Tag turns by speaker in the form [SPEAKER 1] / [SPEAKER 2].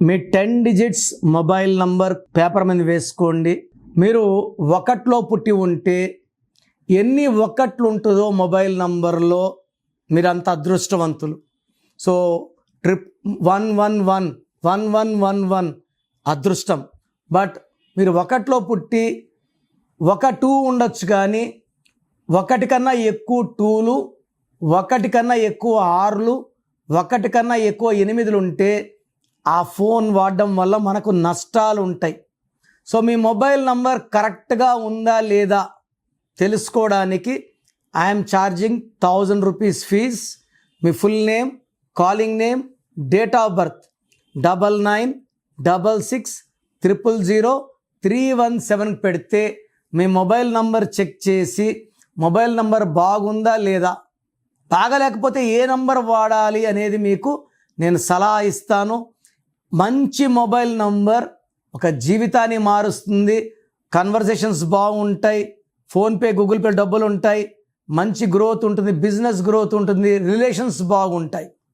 [SPEAKER 1] మీ 10 digits mobile number paper మీద వేసుకోండి. మీరు ఒకట్లో పుట్టి ఉంటే ఎన్ని ఒకట్లు ఉంటుందో మొబైల్ నంబర్లో మీరు అంత అదృష్టవంతులు. సో 1111 అదృష్టం. బట్ మీరు ఒకట్లో పుట్టి ఒక 2 ఉండొచ్చు, కానీ ఒకటి కన్నా ఎక్కువ 2లు, ఒకటి కన్నా ఎక్కువ 6లు, ఒకటి కన్నా ఎక్కువ 8లు ఉంటే ఆ ఫోన్ వాడడం వల్ల మనకు నష్టాలు ఉంటాయి. సో మీ మొబైల్ నంబర్ కరెక్ట్గా ఉందా లేదా తెలుసుకోవడానికి ఐఎమ్ ఛార్జింగ్ 1000 రూపీస్ ఫీజ్. మీ full name, calling name, date of birth 9966000317 పెడితే మీ మొబైల్ నంబర్ చెక్ చేసి మొబైల్ నంబర్ బాగుందా లేదా, బాగలేకపోతే ఏ నంబర్ వాడాలి అనేది మీకు నేను సలహా ఇస్తాను. మంచి మొబైల్ నంబర్ ఒక జీవితాన్ని మారుస్తుంది. కన్వర్సేషన్స్ బాగుంటాయి, ఫోన్పే, గూగుల్ పే డబ్బులు ఉంటాయి, మంచి గ్రోత్ ఉంటుంది, బిజినెస్ గ్రోత్ ఉంటుంది, రిలేషన్స్ బాగుంటాయి.